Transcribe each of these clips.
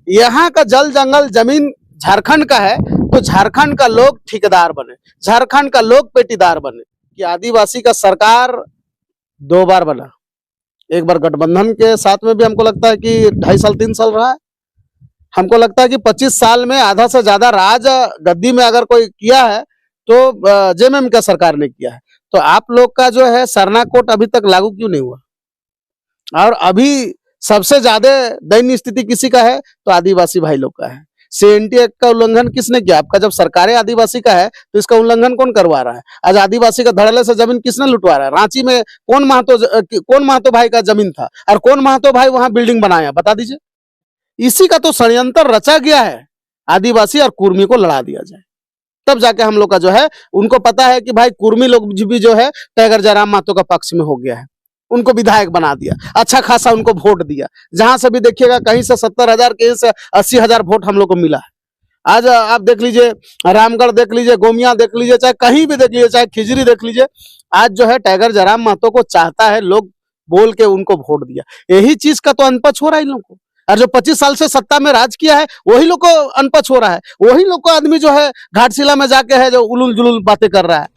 यहाँ का जल जंगल जमीन झारखंड का है, तो झारखंड का लोग ठेकेदार बने, झारखंड का लोग पेटीदार बने। कि आदिवासी का सरकार 2 बार बना, एक बार गठबंधन के साथ में भी हमको लगता है कि 2.5 साल 3 साल रहा है। हमको लगता है कि 25 साल में आधा से ज्यादा राज गद्दी में अगर कोई किया है तो जेएमएम का सरकार ने किया है। तो आप लोग का जो है सरना कोड अभी तक लागू क्यों नहीं हुआ? और अभी सबसे ज्यादा दयनीय स्थिति किसी का है तो आदिवासी भाई लोग का है। सीएनटी एक्ट का उल्लंघन किसने किया? आपका जब सरकार आदिवासी का है तो इसका उल्लंघन कौन करवा रहा है? आज आदिवासी का धड़ल्ले से जमीन किसने लुटवा रहा है? रांची में कौन महतो भाई का जमीन था और कौन महतो भाई वहां बिल्डिंग बनाया, बता दीजिए। इसी का तो षड्यंत्र रचा गया है, आदिवासी और कुर्मी को लड़ा दिया जाए, तब जाके हम लोग का जो है, उनको पता है कि भाई कुर्मी लोग भी जो है टाइगर जयराम महतो का पक्ष में हो गया है, उनको विधायक बना दिया, अच्छा खासा उनको वोट दिया। जहां से भी देखिएगा कहीं से 70,000 कहीं से 80,000 वोट हम लोग को मिला है। आज आप देख लीजिए, रामगढ़ देख लीजिए, गोमिया देख लीजिए, चाहे कहीं भी देख लीजिए, चाहे खिजरी देख लीजिए, आज जो है टाइगर जयराम महतो को चाहता है, लोग बोल के उनको वोट दिया। यही चीज का तो अनपच हो रहा है इन लोगों को। और जो 25 साल से सत्ता में राज किया है वही लोग को अनपच हो रहा है, वही लोग को आदमी जो है घाटशिला में जाके है जो उलुल जुलुल बातें कर रहा है।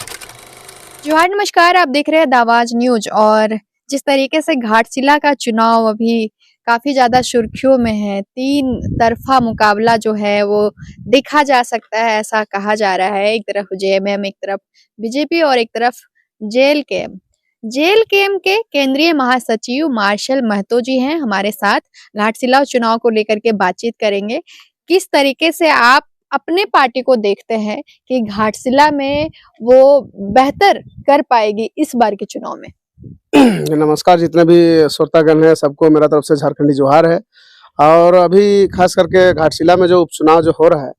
जोहार, नमस्कार। आप देख रहे हैं दावाज न्यूज। और जिस तरीके से घाटशिला का चुनाव अभी काफी ज्यादा सुर्खियों में है, 3 तरफा मुकाबला जो है वो देखा जा सकता है, ऐसा कहा जा रहा है। एक तरफ जेएमएम, एक तरफ बीजेपी और एक तरफ जेएलकेएम। जेएलकेएम के केंद्रीय महासचिव मार्शल महतो जी हैं हमारे साथ, घाटशिला चुनाव को लेकर के बातचीत करेंगे। किस तरीके से आप अपने पार्टी को देखते हैं कि घाटशिला में वो बेहतर कर पाएगी इस बार के चुनाव में? नमस्कार, जितने भी श्रोतागण हैं सबको मेरा तरफ से झारखंडी जोहार है। और अभी खास करके घाटशिला में जो उपचुनाव जो हो रहा है,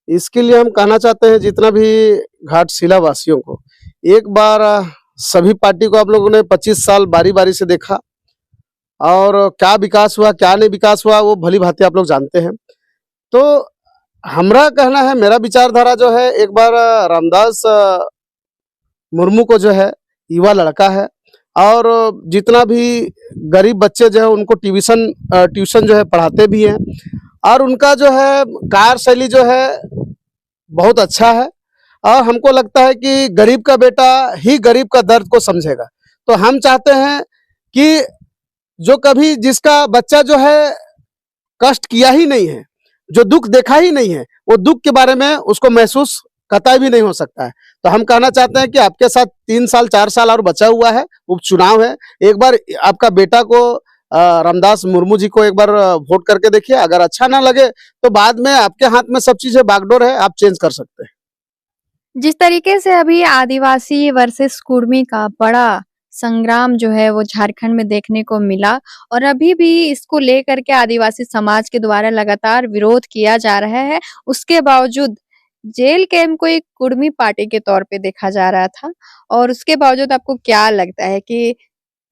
इसके लिए हम कहना चाहते हैं जितना भी घाटशिला वासियों को, एक बार सभी पार्टी को आप लोगों ने 25 साल बारी बारी से देखा, और क्या विकास हुआ क्या नहीं विकास हुआ वो भली भांति आप लोग जानते हैं। तो हमारा कहना है, मेरा विचारधारा जो है, एक बार रामदास मुर्मू को जो है, युवा लड़का है, और जितना भी गरीब बच्चे जो है उनको ट्यूशन जो है पढ़ाते भी हैं, और उनका जो है कार्यशैली जो है बहुत अच्छा है। और हमको लगता है कि गरीब का बेटा ही गरीब का दर्द को समझेगा। तो हम चाहते हैं कि जो कभी जिसका बच्चा जो है कष्ट किया ही नहीं है, जो दुख देखा ही नहीं है, वो दुख के बारे में उसको महसूस कतई भी नहीं हो सकता है। तो हम कहना चाहते हैं कि आपके साथ 3 साल 4 साल और बचा हुआ है, उपचुनाव है। एक बार आपका बेटा को रामदास मुर्मू जी को एक बार वोट करके देखिए। अगर अच्छा ना लगे तो बाद में आपके हाथ में सब चीजें बागडोर है, आप चेंज कर सकते हैं। जिस तरीके से अभी आदिवासी वर्सेस कुर्मी का बड़ा संग्राम जो है वो झारखंड में देखने को मिला, और अभी भी इसको लेकर के आदिवासी समाज के द्वारा लगातार विरोध किया जा रहा है, उसके बावजूद जेएलकेएम को एक कुर्मी पार्टी के तौर पे देखा जा रहा था। और उसके बावजूद आपको क्या लगता है कि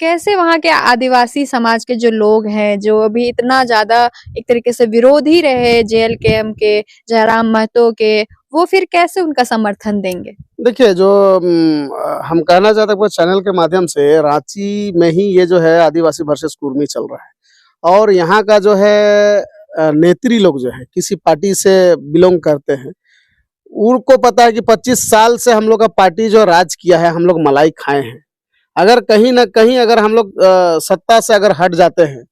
कैसे वहां के आदिवासी समाज के जो लोग हैं, जो अभी इतना ज्यादा एक तरीके से विरोधी रहे जेएलकेएम के, जयराम महतो के, वो फिर कैसे उनका समर्थन देंगे? देखिए, जो हम कहना चाहते हैं चैनल के माध्यम से, रांची में ही ये जो है आदिवासी वर्सेस कुर्मी चल रहा है, और यहाँ का जो है नेत्री लोग जो है किसी पार्टी से बिलोंग करते हैं, उनको पता है कि 25 साल से हम लोग का पार्टी जो राज किया है, हम लोग मलाई खाए हैं। अगर कहीं ना कहीं अगर हम लोग सत्ता से अगर हट जाते हैं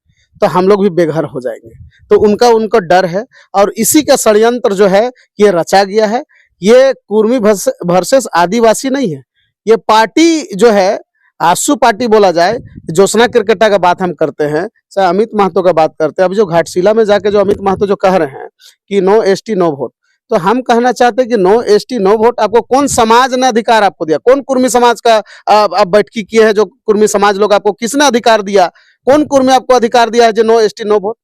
तो हम लोग भी बेघर हो जाएंगे। तो उनका डर है, और इसी का षड्यंत्र जो है ये रचा गया है। ये कुर्मी वर्सेस आदिवासी नहीं है, ये पार्टी जो है आसू पार्टी बोला जाए, ज्योत्सना क्रिकेटा का बात हम करते हैं, चाहे अमित महतो का बात करते हैं। अभी जो घाटशिला में जाके जो अमित महतो जो कह रहे हैं कि नो एसटी नो वोट, तो हम कहना चाहते हैं कि नो एसटी नो वोट आपको कौन समाज ने अधिकार आपको दिया? कौन कुर्मी समाज का आप बैठकी किए हैं? जो कुर्मी समाज लोग आपको किसने अधिकार दिया? कौन कुर्मी आपको अधिकार दिया है जो नो एसटी नो वोट?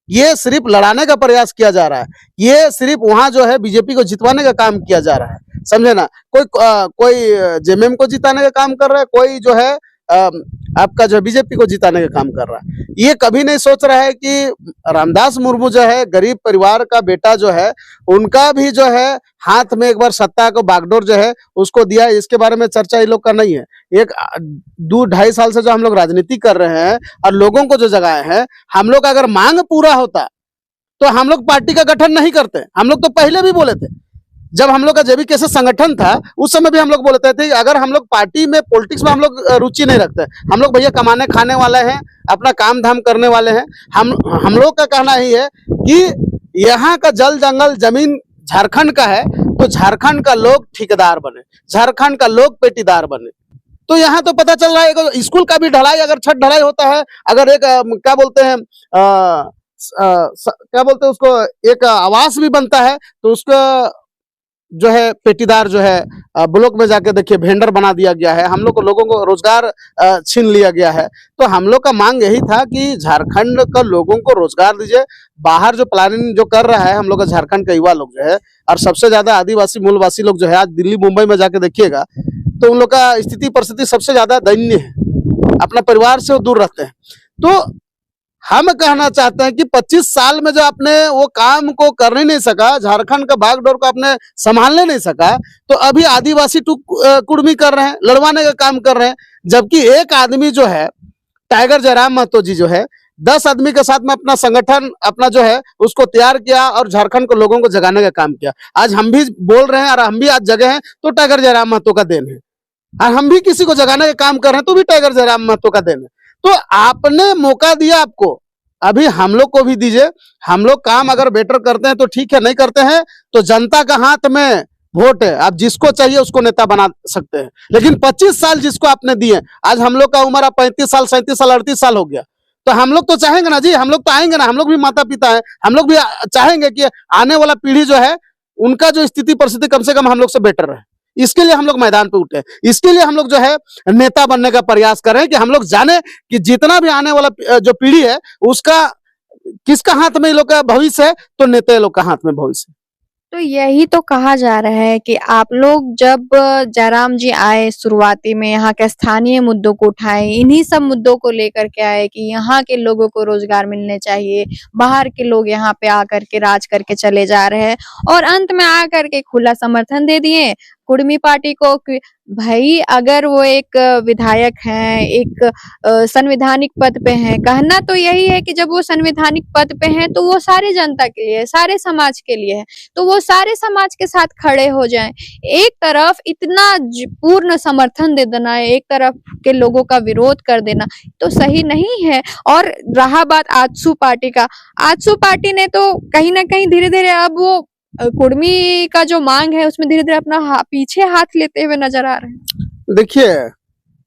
ये सिर्फ लड़ाने का प्रयास किया जा रहा है, ये सिर्फ वहां जो है बीजेपी को जितवाने का काम किया जा रहा है, समझे ना। कोई जेएमएम को जिताने का काम कर रहा है, कोई जो है आपका जो बीजेपी को जिताने का काम कर रहा है। ये कभी नहीं सोच रहा है कि रामदास मुर्मू जो है गरीब परिवार का बेटा जो है, उनका भी जो है हाथ में एक बार सत्ता को बागडोर जो है उसको दिया। इसके बारे में चर्चा ये लोग का नहीं है। एक 2-2.5 साल से जो हम लोग राजनीति कर रहे हैं और लोगों को जो जगाए हैं, हम लोग का अगर मांग पूरा होता तो हम लोग पार्टी का गठन नहीं करते। हम लोग तो पहले भी बोले थे, जब हम लोग का जेबी से संगठन था उस समय भी हम लोग बोलते थे अगर हम लोग पार्टी में पॉलिटिक्स में हम लोग रुचि नहीं रखते, हम लोग भैया कमाने खाने वाले हैं, अपना काम धाम करने वाले हैं। हम लोग का कहना ही है कि यहाँ का जल जंगल जमीन झारखंड का है, तो झारखंड का लोग ठेकेदार बने, झारखंड का लोग पेटीदार बने। तो यहाँ तो पता चल रहा है स्कूल का भी ढलाई, अगर छत ढलाई होता है, अगर एक क्या बोलते हैं क्या बोलते हैं उसको, एक आवास भी बनता है, तो उसका जो है पेटीदार जो है ब्लॉक में जाके देखिए वेंडर बना दिया गया है। हम लोग को लोगों को रोजगार छीन लिया गया है। तो हम लोग का मांग यही था कि झारखंड का लोगों को रोजगार दीजिए। बाहर जो प्लानिंग जो कर रहा है हम लोग का झारखंड का युवा लोग जो है, और सबसे ज्यादा आदिवासी मूलवासी लोग जो है, आज दिल्ली मुंबई में जाके देखिएगा तो उन लोग का स्थिति परिस्थिति सबसे ज्यादा दयनीय है, अपना परिवार से वो दूर रहते हैं। तो हम कहना चाहते हैं कि 25 साल में जो आपने वो काम को कर नहीं सका, झारखंड का बागडोर को आपने संभालने नहीं सका, तो अभी आदिवासी टू कुर्मी कर रहे हैं, लड़वाने का काम कर रहे हैं। जबकि एक आदमी जो है टाइगर जयराम महतो जी जो है 10 आदमी के साथ में अपना संगठन अपना जो है उसको तैयार किया और झारखंड के लोगों को जगाने का काम किया। आज हम भी बोल रहे हैं और हम भी आज जगह हैं तो टाइगर जयराम महतो का देन है, और हम भी किसी को जगाने का काम कर रहे हैं तो भी टाइगर जयराम महतो का देन है। तो आपने मौका दिया, आपको अभी हम लोग को भी दीजिए। हम लोग काम अगर बेटर करते हैं तो ठीक है, नहीं करते हैं तो जनता का हाथ में वोट है, आप जिसको चाहिए उसको नेता बना सकते हैं। लेकिन 25 साल जिसको आपने दिए, आज हम लोग का उम्र अब 35 साल 37 साल 38 साल हो गया, तो हम लोग तो चाहेंगे ना जी, हम लोग तो आएंगे ना, हम लोग भी माता पिता है, हम लोग भी चाहेंगे कि आने वाला पीढ़ी जो है उनका जो स्थिति परिस्थिति कम से कम हम लोग से बेटर रहे। इसके लिए हम लोग मैदान पे उठे, इसके लिए हम लोग जो है नेता बनने का प्रयास कर रहे हैं कि हम लोग जाने कि जितना भी आने वाला जो पीढ़ी है उसका किसका हाथ में लोग का भविष्य है, तो नेता लोग का हाथ में भविष्य है। तो यही तो कहा जा रहा है कि आप लोग जब जयराम जी आए शुरुआती में यहाँ के स्थानीय मुद्दों को उठाए, इन्हीं सब मुद्दों को लेकर के आए कि यहाँ के लोगों को रोजगार मिलने चाहिए, बाहर के लोग यहाँ पे आकर के राज करके चले जा रहे हैं, और अंत में आकर के खुला समर्थन दे दिए कुर्मी पार्टी को कि भाई अगर वो एक विधायक हैं, एक संवैधानिक पद पे हैं, कहना तो यही है कि जब वो संवैधानिक पद पे हैं तो वो सारी जनता के लिए है, सारे समाज के लिए है, तो वो सारे समाज के साथ खड़े हो जाएं। एक तरफ इतना पूर्ण समर्थन दे देना, एक तरफ के लोगों का विरोध कर देना तो सही नहीं है। और रहा बात आजसू पार्टी का, आजसू पार्टी ने तो कहीं ना कहीं धीरे धीरे अब वो कुर्मी का जो मांग है उसमें धीरे धीरे अपना पीछे हाथ लेते हुए नजर आ रहे हैं। देखिए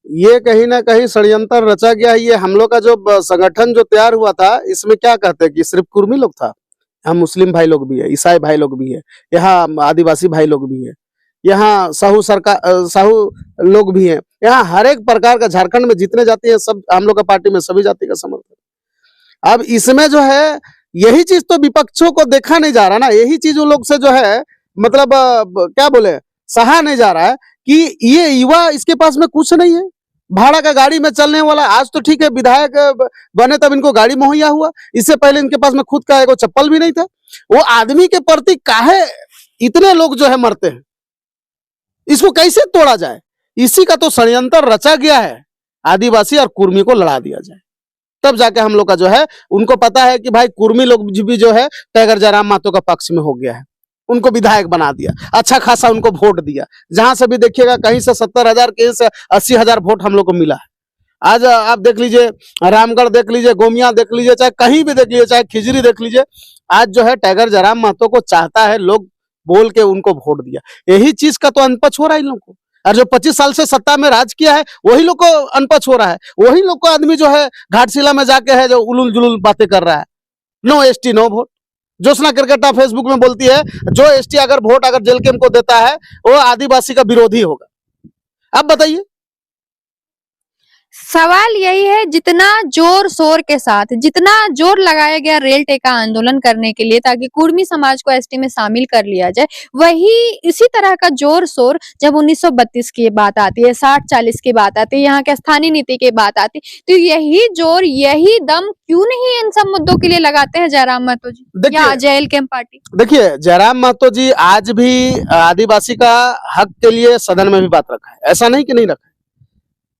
ये कहीं ना कहीं षड्यंत्र रचा गया है। ये हम लोग का जो संगठन जो तैयार हुआ था इसमें क्या कहते हैं कि सिर्फ कुर्मी लोग था, यहाँ मुस्लिम भाई लोग भी है, ईसाई भाई लोग भी है, यहाँ आदिवासी भाई लोग भी है, यहाँ साहू लोग भी है, यहाँ हर एक प्रकार का झारखंड में जितने जाति है सब हम लोग का पार्टी में सभी जाति का समर्थन। अब इसमें जो है यही चीज तो विपक्षों को देखा नहीं जा रहा ना, यही चीज उन लोग से जो है मतलब क्या बोले सहा नहीं जा रहा है कि ये युवा इसके पास में कुछ नहीं है, भाड़ा का गाड़ी में चलने वाला। आज तो ठीक है विधायक बने तब इनको गाड़ी मुहैया हुआ, इससे पहले इनके पास में खुद का एक चप्पल भी नहीं था। वो आदमी के प्रति काहे इतने लोग जो है मरते हैं, इसको कैसे तोड़ा जाए, इसी का तो षड्यंत्र रचा गया है, आदिवासी और कुर्मी को लड़ा दिया जाए। तब जाके हम लोग का जो है उनको पता है कि भाई कुर्मी लोग भी जो है टाइगर जयराम महतो का पक्ष में हो गया है, उनको विधायक बना दिया, अच्छा खासा उनको वोट दिया। जहां से भी देखिएगा कहीं से 70,000 कहीं से 80,000 वोट हम लोग को मिला है। आज आप देख लीजिए रामगढ़ देख लीजिए, गोमिया देख लीजिए, चाहे कहीं भी देख लीजिए, चाहे खिजरी देख लीजिए, आज जो है टाइगर जयराम महतो को चाहता है लोग बोल के उनको वोट दिया। यही चीज का तो अनपच हो रहा है इन लोग को। और जो 25 साल से सत्ता में राज किया है वही लोग को अनपच हो रहा है, वही लोग को आदमी जो है घाटशिला में जाके है जो उलुल जुलुल बातें कर रहा है, no ST no vote. Joshna क्रिकेटा फेसबुक में बोलती है जो एसटी अगर वोट अगर जेल कैंप को देता है वो आदिवासी का विरोधी होगा। अब बताइए, सवाल यही है जितना जोर शोर के साथ, जितना जोर लगाया गया रेल टेका आंदोलन करने के लिए ताकि कुर्मी समाज को एसटी में शामिल कर लिया जाए, वही इसी तरह का जोर शोर जब 1932 की बात आती है, 60-40 की बात आती है, यहाँ के स्थानीय नीति की बात आती है, तो यही जोर यही दम क्यों नहीं इन सब मुद्दों के लिए लगाते हैं जयराम महतो जी या जेल कैंप पार्टी? देखिए जयराम महतो जी आज भी आदिवासी का हक के लिए सदन में भी बात रखा है, ऐसा नहीं कि नहीं रखा है।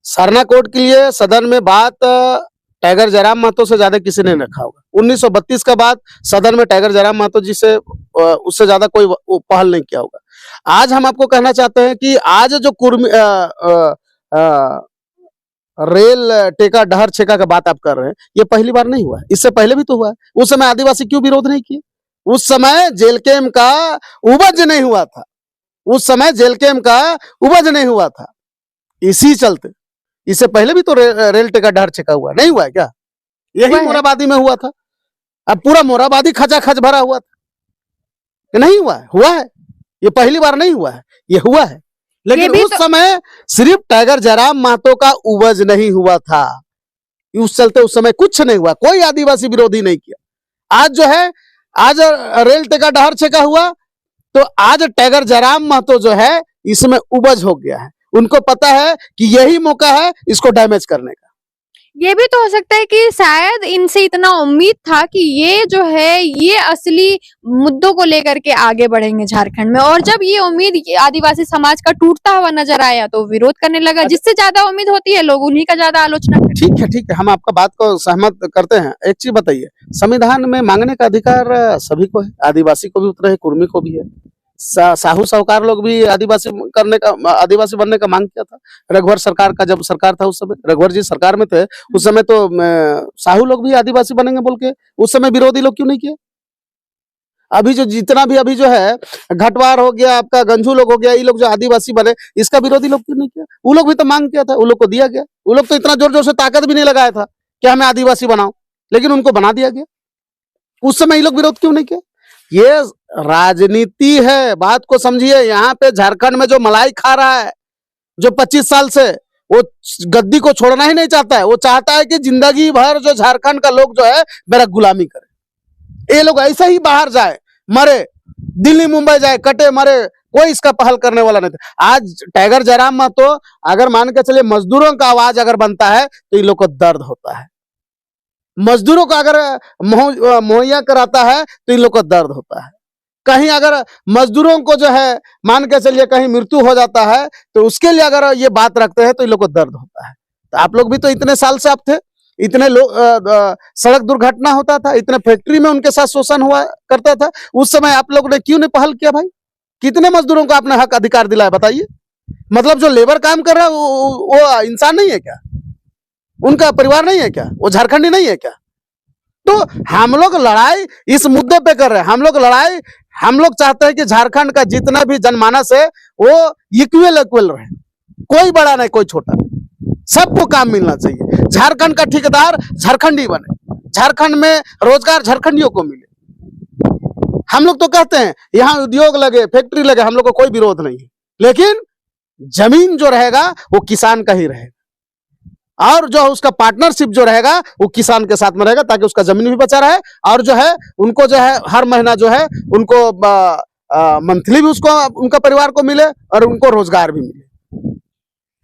सरना कोर्ट के लिए सदन में बात टाइगर जयराम महतो से ज्यादा किसी ने रखा होगा। 1932 के बाद सदन में टाइगर जयराम महतो जी से उससे ज्यादा कोई पहल नहीं किया होगा। आज हम आपको कहना चाहते हैं कि आज जो रेल टेका डहर छेका का बात आप कर रहे हैं, ये पहली बार नहीं हुआ है, इससे पहले भी तो हुआ है। उस समय आदिवासी क्यों विरोध नहीं किए? उस समय जेल कैम का उपज नहीं हुआ था, उस समय जेल कैम का उपज नहीं हुआ था, इसी चलते। इससे पहले भी तो रेल टेका डहर छेका हुआ नहीं हुआ है क्या? यही मोराबादी में हुआ था। अब पूरा मोराबादी खचाखच भरा हुआ था कि नहीं हुआ है? हुआ है, ये पहली बार नहीं हुआ है, ये हुआ है। लेकिन उस समय सिर्फ टाइगर जयराम महतो का उपज नहीं हुआ था, उस चलते उस समय कुछ नहीं हुआ, कोई आदिवासी विरोधी नहीं किया। आज जो है, आज रेल टेका डहर छेका हुआ तो आज टाइगर जयराम महतो जो है इसमें उपज हो गया है। उनको पता है कि यही मौका है इसको डैमेज करने का। ये भी तो हो सकता है कि शायद इनसे इतना उम्मीद था कि ये जो है ये असली मुद्दों को लेकर के आगे बढ़ेंगे झारखंड में, और जब ये उम्मीद आदिवासी समाज का टूटता हुआ नजर आया तो विरोध करने लगा। जिससे ज्यादा उम्मीद होती है लोग उन्हीं का ज्यादा आलोचना करते हैं। ठीक है, हम आपका बात को सहमत करते हैं। एक चीज बताइए, संविधान में मांगने का अधिकार सभी को है, आदिवासी को भी उतना है, कुर्मी को भी है। साहू साहूकार लोग भी आदिवासी बनने का मांग किया था। रघुवर सरकार का जब सरकार था, उस समय रघुवर जी सरकार में थे, उस समय तो साहू लोग भी आदिवासी बनेंगे बोल के उस समय विरोधी लोग क्यों नहीं किए? अभी जो जितना भी अभी जो है घटवार हो गया, आपका गंजू लोग हो गया, ये लोग जो आदिवासी बने, इसका विरोधी लोग क्यों नहीं किया? वो लोग भी तो मांग किया था, वो लोग को दिया गया। वो लोग तो इतना जोर जोर से ताकत भी नहीं लगाया था कि हमें आदिवासी बनाओ, लेकिन उनको बना दिया गया। उस समय ये लोग विरोध क्यों नहीं किया? ये राजनीति है, बात को समझिए। यहाँ पे झारखंड में जो मलाई खा रहा है, जो 25 साल से, वो गद्दी को छोड़ना ही नहीं चाहता है। वो चाहता है कि जिंदगी भर जो झारखंड का लोग जो है मेरा गुलामी करे। ये लोग ऐसे ही बाहर जाए, मरे, दिल्ली मुंबई जाए, कटे मरे, कोई इसका पहल करने वाला नहीं था। आज टाइगर जयराम महतो अगर मान के चलिए मजदूरों का आवाज अगर बनता है तो इन लोग को दर्द होता है। मजदूरों को अगर मुहैया कराता है तो इन लोग को दर्द होता है। कहीं अगर मजदूरों को जो है मान के चलिए कहीं मृत्यु हो जाता है तो उसके लिए अगर ये बात रखते हैं तो इन लोग को दर्द होता है। तो आप लोग भी तो इतने साल से आप थे, इतने लोग सड़क दुर्घटना होता था, इतने फैक्ट्री में उनके साथ शोषण हुआ करता था, उस समय आप लोग ने क्यों नहीं पहल किया भाई? कितने मजदूरों को आपने हक अधिकार दिलाया बताइए? मतलब जो लेबर काम कर रहा है वो इंसान नहीं है क्या? उनका परिवार नहीं है क्या? वो झारखंडी नहीं है क्या? तो हम लोग लड़ाई इस मुद्दे पे कर रहे हैं। हम लोग चाहते हैं कि झारखंड का जितना भी जनमानस है वो इक्वल रहे, कोई बड़ा नहीं कोई छोटा नहीं, सबको काम मिलना चाहिए। झारखंड का ठेकेदार झारखंडी बने, झारखंड में रोजगार झारखंडियों को मिले। हम लोग तो कहते हैं यहाँ उद्योग लगे, फैक्ट्री लगे, हम लोग को कोई विरोध नहीं है, लेकिन जमीन जो रहेगा वो किसान का ही रहेगा, और जो उसका पार्टनरशिप जो रहेगा वो किसान के साथ में रहेगा, ताकि उसका जमीन भी बचा रहे, और जो है उनको जो है हर महीना जो है उनको मंथली भी उसको उनका परिवार को मिले और उनको रोजगार भी मिले।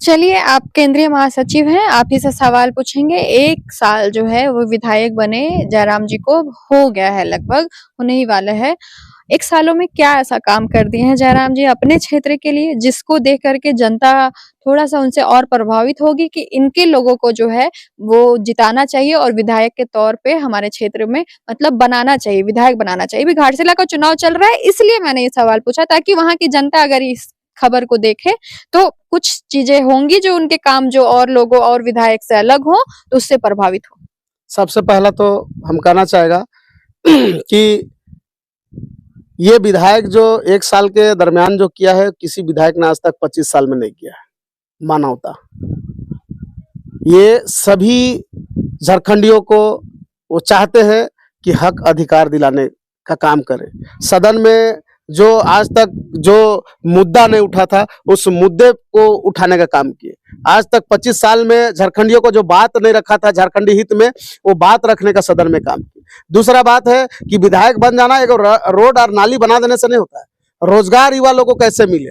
चलिए, आप केंद्रीय महासचिव हैं, आप ही से सवाल पूछेंगे। 1 साल जो है वो विधायक बने जयराम जी को हो गया है, लगभग होने ही वाला है। 1 सालों में क्या ऐसा काम कर दिए हैं जयराम जी अपने क्षेत्र के लिए, जिसको देख करके जनता थोड़ा सा उनसे और प्रभावित होगी कि इनके लोगों को जो है वो जिताना चाहिए और विधायक के तौर पे हमारे क्षेत्र में मतलब बनाना चाहिए, विधायक बनाना चाहिए। भी घाटशिला का चुनाव चल रहा है, इसलिए मैंने ये सवाल पूछा, ताकि वहां की जनता अगर इस खबर को देखे तो कुछ चीजें होंगी जो उनके काम जो और लोगों और विधायक से अलग हो तो उससे प्रभावित हो। सबसे पहला तो हम कहना चाहेगा कि ये विधायक जो 1 साल के दरमियान जो किया है, किसी विधायक ने आज तक 25 साल में नहीं किया है। मानवता, ये सभी झारखंडियों को वो चाहते हैं कि हक अधिकार दिलाने का काम करे। सदन में जो आज तक जो मुद्दा नहीं उठा था उस मुद्दे को उठाने का काम किए। आज तक 25 साल में झारखंडियों को जो बात नहीं रखा था झारखंडी हित में, वो बात रखने का सदन में काम किया। दूसरा बात है कि विधायक बन जाना एक रोड और नाली बना देने से नहीं होता है। रोजगार युवा लोगों को कैसे मिले,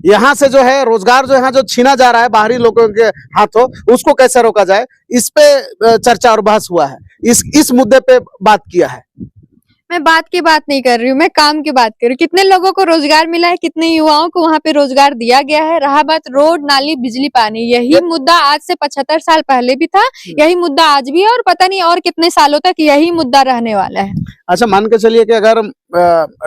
यहाँ से जो है रोजगार जो यहाँ जो छीना जा रहा है बाहरी लोगों के हाथों, उसको कैसे रोका जाए, इस पे चर्चा और बहस हुआ है। इस मुद्दे पे बात किया है। मैं बात की बात नहीं कर रही हूँ, मैं काम की बात कर रही हूँ। कितने लोगों को रोजगार मिला है, कितने युवाओं को वहां पे रोजगार दिया गया है। रहा बात रोड, नाली, बिजली, पानी, यही मुद्दा आज से 75 साल पहले भी था, यही मुद्दा आज भी है और पता नहीं और कितने सालों तक यही मुद्दा रहने वाला है। अच्छा, मान के चलिए कि अगर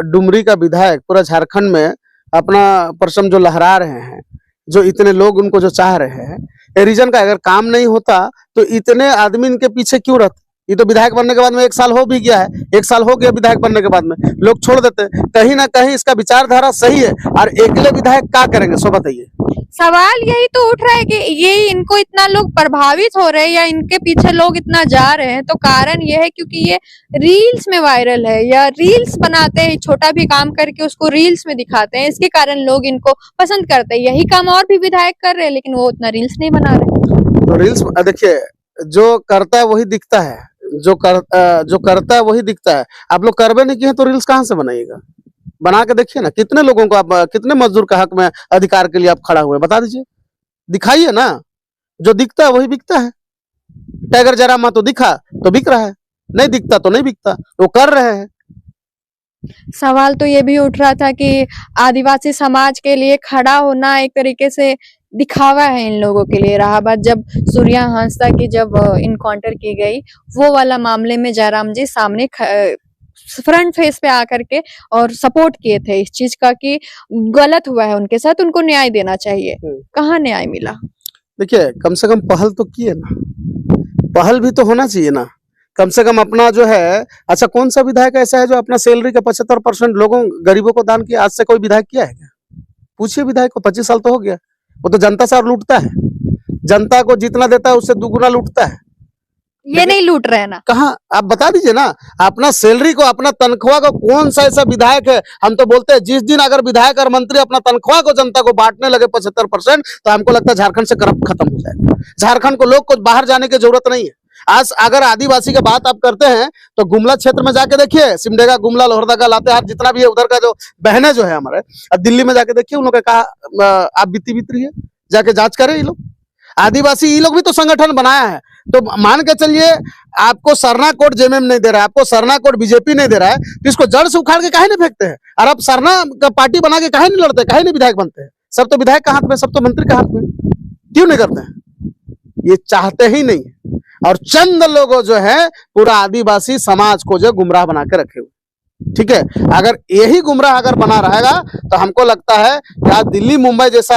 डुमरी का विधायक पूरा झारखंड में अपना परचम जो लहरा रहे हैं, जो इतने लोग उनको जो चाह रहे हैं, ये रीजन का अगर काम नहीं होता तो इतने आदमी इनके पीछे क्यों रहते? ये तो विधायक बनने के बाद में 1 साल हो भी गया है, 1 साल हो गया विधायक बनने के बाद में लोग छोड़ देते हैं। कहीं ना कहीं इसका विचारधारा सही है, और अकेले विधायक क्या करेंगे, सो बताइए। सवाल यही तो उठ रहा है कि ये इनको इतना लोग प्रभावित हो रहे हैं या इनके पीछे लोग इतना जा रहे हैं, तो कारण ये है क्योंकि ये रील्स में वायरल है या रील्स बनाते हैं, छोटा भी काम करके उसको रील्स में दिखाते हैं, इसके कारण लोग इनको पसंद करते हैं। यही काम और भी विधायक कर रहे हैं लेकिन वो उतना रील्स नहीं बना रहे। तो रील्स देखिए, जो करता है वही दिखता है, जो करता है वही दिखता है। आप लोग करवे नहीं किए तो रील्स कहाँ से बनाइएगा? बना के देखिए ना, कितने लोगों को आप, कितने मजदूर का हक में, अधिकार के लिए आप खड़ा हुए, बता दीजिए, दिखाइए ना। जो दिखता है वही बिकता है। टाइगर जरामा तो दिखा तो बिक रहा है, नहीं दिखता तो नहीं बिकता, वो कर रहे हैं। सवाल तो ये भी उठ रहा था कि आदिवासी समाज के लिए खड़ा होना एक तरीके से दिखावा है इन लोगों के लिए। रहा बात जब सूर्या हांसदा की जब इनकाउंटर की गई, वो वाला मामले में जयराम जी सामने फ्रंट फेस पे आकर के और सपोर्ट किए थे इस चीज का कि गलत हुआ है उनके साथ, उनको न्याय देना चाहिए। कहाँ न्याय मिला? देखिए, कम से कम पहल तो किए ना, पहल भी तो होना चाहिए ना। कम से कम अपना जो है, अच्छा कौन सा विधायक ऐसा है जो अपना सैलरी का 75% लोगों गरीबों को दान किया? आज से कोई विधायक किया है क्या? पूछिए विधायक को, 25 साल तो हो गया। वो तो जनता से और लूटता है, जनता को जितना देता है उससे दुगुना लूटता है। ये नहीं लूट रहे हैं ना? कहाँ, आप बता दीजिए ना। अपना सैलरी को, अपना तनख्वाह को, कौन सा ऐसा विधायक है? हम तो बोलते हैं जिस दिन अगर विधायक और मंत्री अपना तनख्वाह को जनता को बांटने लगे 75%, तो हमको लगता है झारखंड से करप्ट खत्म हो जाएगा। झारखंड को लोग को बाहर जाने की जरूरत नहीं है। आज अगर आदिवासी की बात आप करते हैं तो गुमला क्षेत्र में जाके देखिए, सिमडेगा, गुमला, लोहरदगा, लातेहार, जितना भी है उधर का जो बहने जो है हमारे, अब दिल्ली में जाके देखिए, उन लोग का आप बीती रही है, जाके जांच करें। ये लोग आदिवासी, ये लोग भी तो संगठन बनाया है। तो मान के चलिए, आपको सरना कोट जेएमएम नहीं दे रहा है, आपको सरना कोट बीजेपी नहीं दे रहा है, तो इसको जड़ से उखाड़ के काहे नहीं फेंकते हैं? और आप सरना का पार्टी बना के काहे नहीं लड़ते, काहे नहीं विधायक बनते हैं? सब तो विधायक का हाथ में, सब तो मंत्री का हाथ में, क्यों नहीं करते हैं? ये चाहते ही नहीं है। और चंद लोगों जो है पूरा आदिवासी समाज को जो गुमराह बना के रखे हुए, ठीक है। अगर यही गुमराह अगर बना रहेगा तो हमको लगता है कि आज दिल्ली, मुंबई जैसा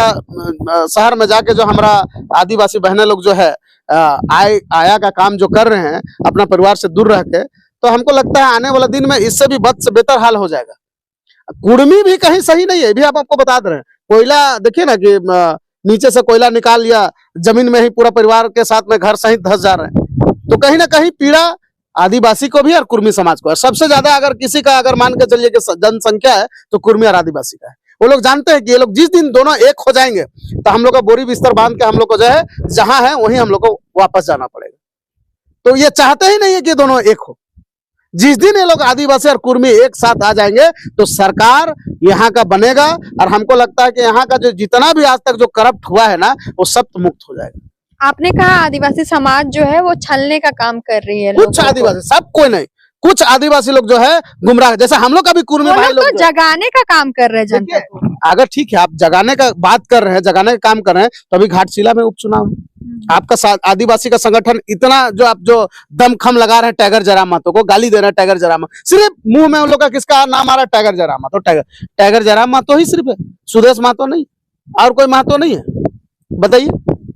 शहर में जाके जो हमारा आदिवासी बहनें लोग जो है आया का काम जो कर रहे हैं अपना परिवार से दूर रह के, तो हमको लगता है आने वाला दिन में इससे भी बद से बेहतर हाल हो जाएगा। कुर्मी भी कहीं सही नहीं है, भी आप आपको बता दे रहे हैं। कोयला देखिए ना कि नीचे से कोयला निकाल लिया, जमीन में ही पूरा परिवार के साथ में घर सहित धस जा रहे हैं। तो कहीं ना कहीं पीड़ा आदिवासी को भी और कुर्मी समाज को है। सबसे ज्यादा अगर किसी का अगर मान के चलिए कि जनसंख्या है तो कुर्मी और आदिवासी का है। वो लोग जानते हैं कि ये लोग जिस दिन दोनों एक हो जाएंगे तो हम लोग का बोरी बिस्तर बांध के हम लोग को जो है जहां है वहीं हम लोग को वापस जाना पड़ेगा। तो ये चाहते ही नहीं है कि दोनों एक हो। जिस दिन ये लोग आदिवासी और कुर्मी एक साथ आ जाएंगे तो सरकार यहाँ का बनेगा, और हमको लगता है कि यहाँ का जो जितना भी आज तक जो करप्ट हुआ है ना, वो सब मुक्त हो जाएगा। आपने कहा आदिवासी समाज जो है वो छलने का काम कर रही है। कुछ आदिवासी, सब कोई नहीं, कुछ आदिवासी लोग जो है गुमराह, जैसे हम लोग का भी कुर्मी भाई लोग तो जगाने का काम कर रहे हैं जनता को। अगर ठीक है आप जगाने का बात कर रहे हैं, जगाने का काम कर रहे हैं, तो अभी घाटशिला में उपचुनाव है। आपका आदिवासी का संगठन इतना जो आप जो दमखम लगा रहे हैं टाइगर जयराम महतो को, गाली दे रहे हैं टाइगर जयराम, सिर्फ मुंह में उन लोग का किसका नाम आ रहा है? टाइगर जयराम महतो। टाइगर जयराम महतो ही सिर्फ है, सुदेश महतो नहीं, और कोई महतो नहीं है। बताइए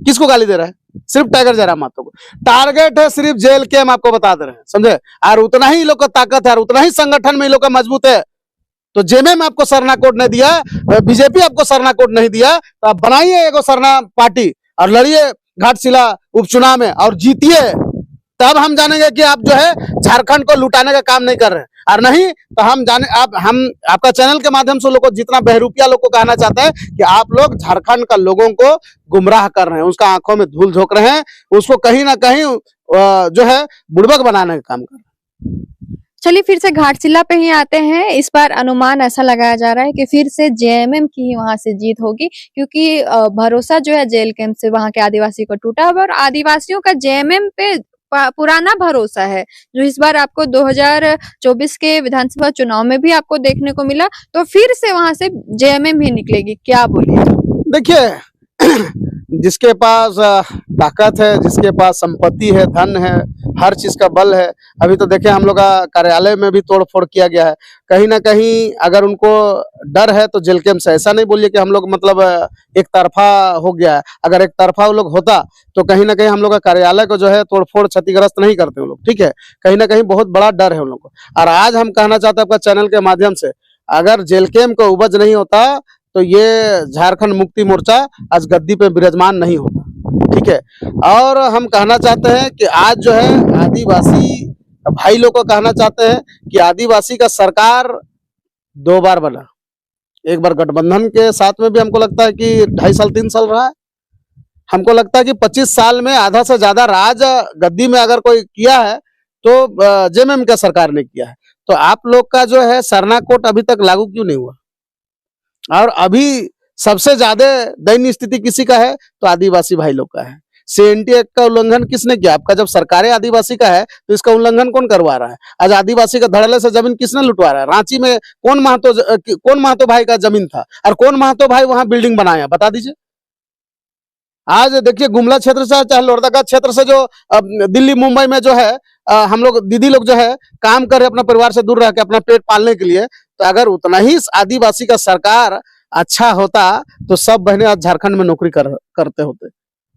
किसको गाली दे रहा है? सिर्फ टाइगर जयराम महतो को। टारगेट है सिर्फ जेल के, हम आपको बता दे रहे हैं, समझे। और उतना ही लोग का ताकत है और उतना ही संगठन में लोग का मजबूत है। तो जेएमएम आपको सरना कोड नहीं दिया, बीजेपी आपको सरना कोड नहीं दिया, तो आप बनाइए एक सरना पार्टी और लड़िए घाटशिला उपचुनाव में और जीतिए। तब हम जानेंगे कि आप जो है झारखंड को लुटाने का काम नहीं कर रहे हैं, और नहीं तो हम आपका चैनल के माध्यम से लोगों को, जितना बहरूपिया लोग को कहना चाहता है कि आप लोग झारखंड का लोगों को गुमराह कर रहे हैं, उसका आंखों में धूल झोंक रहे हैं, उसको कहीं ना कहीं जो है बुड़बक बनाने का काम कर रहे हैं। चलिए फिर से घाटशिला पे ही आते हैं। इस बार अनुमान ऐसा लगाया जा रहा है कि फिर से जेएमएम की ही वहां से जीत होगी, क्योंकि भरोसा जो है जेल कैंप से वहां के आदिवासी को टूटा हुआ, और आदिवासियों का जेएमएम पे पुराना भरोसा है जो इस बार आपको 2024 के विधानसभा चुनाव में भी आपको देखने को मिला, तो फिर से वहां से जेएमएम ही निकलेगी, क्या बोलिए? देखिए जिसके पास ताकत है, जिसके पास संपत्ति है, धन है, हर चीज का बल है। अभी तो देखिए हम लोग का कार्यालय में भी तोड़ फोड़ किया गया है। कहीं ना कहीं अगर उनको डर है तो जेल कैंप से, ऐसा नहीं बोलिए कि हम लोग मतलब एक तरफा हो गया है। अगर एक तरफा वो लोग होता तो कहीं ना कहीं हम लोग का कार्यालय को जो है तोड़ फोड़ क्षतिग्रस्त नहीं करते वो लोग, ठीक है। कहीं ना कहीं बहुत बड़ा डर है उन लोग को। और आज हम कहना चाहते हैं आपका चैनल के माध्यम से, अगर जेल कैंप का उपज नहीं होता तो ये झारखंड मुक्ति मोर्चा आज गद्दी पे विराजमान नहीं होता, ठीक है। और हम कहना चाहते हैं कि आज जो है आदिवासी भाई लोग को कहना चाहते हैं कि आदिवासी का सरकार 2 बार बना। एक बार गठबंधन के साथ में भी हमको लगता है कि 2.5 साल 3 साल रहा है। हमको लगता है कि 25 साल में आधा से ज्यादा राज गद्दी में अगर कोई किया है तो जेएमएम का सरकार ने किया है। तो आप लोग का जो है सरना कोड अभी तक लागू क्यों नहीं हुआ? और अभी सबसे ज्यादा दयनीय स्थिति किसी का है तो आदिवासी भाई लोग का है। सीएनटी एक्ट का उल्लंघन किसने किया? आपका जब सरकार आदिवासी का है तो इसका उल्लंघन कौन करवा रहा है? आज आदिवासी का धड़ल्ले से जमीन किसने लुटवा रहा है? रांची में कौन महतो भाई का जमीन था और कौन महतो भाई वहां बिल्डिंग बनाया, बता दीजिए। आज देखिए गुमला क्षेत्र से चाहे लोहरदगा क्षेत्र से जो दिल्ली मुंबई में जो है हम लोग दीदी लोग जो है काम कर रहे अपना परिवार से दूर रह के अपना पेट पालने के लिए। तो अगर उतना ही आदिवासी का सरकार अच्छा होता तो सब बहनें आज झारखंड में नौकरी करते होते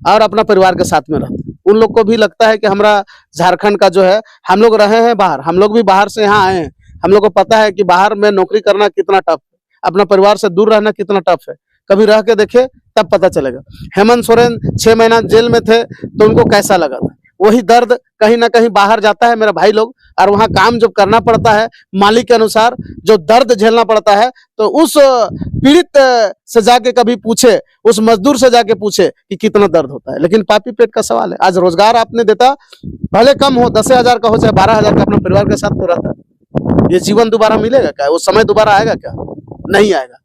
और अपना परिवार के साथ में रहते। उन लोग को भी लगता है कि हमारा झारखंड का जो है, हम लोग रहे हैं बाहर, हम लोग भी बाहर से यहाँ आए हैं, हम लोग को पता है कि बाहर में नौकरी करना कितना टफ है, अपना परिवार से दूर रहना कितना टफ है। कभी रह के देखे तब पता चलेगा। हेमंत सोरेन 6 महीना जेल में थे तो उनको कैसा लगा था? वही दर्द कहीं ना कहीं बाहर जाता है मेरा भाई लोग, और वहां काम जब करना पड़ता है मालिक के अनुसार, जो दर्द झेलना पड़ता है, तो उस पीड़ित से जाके कभी पूछे, उस मजदूर से जाके पूछे कि कितना दर्द होता है। लेकिन पापी पेट का सवाल है। आज रोजगार आपने देता, भले कम हो, 10,000 का हो चाहे 12,000 का, अपने परिवार के साथ तो रहता है। ये जीवन दोबारा मिलेगा क्या? वो समय दोबारा आएगा क्या? नहीं आएगा।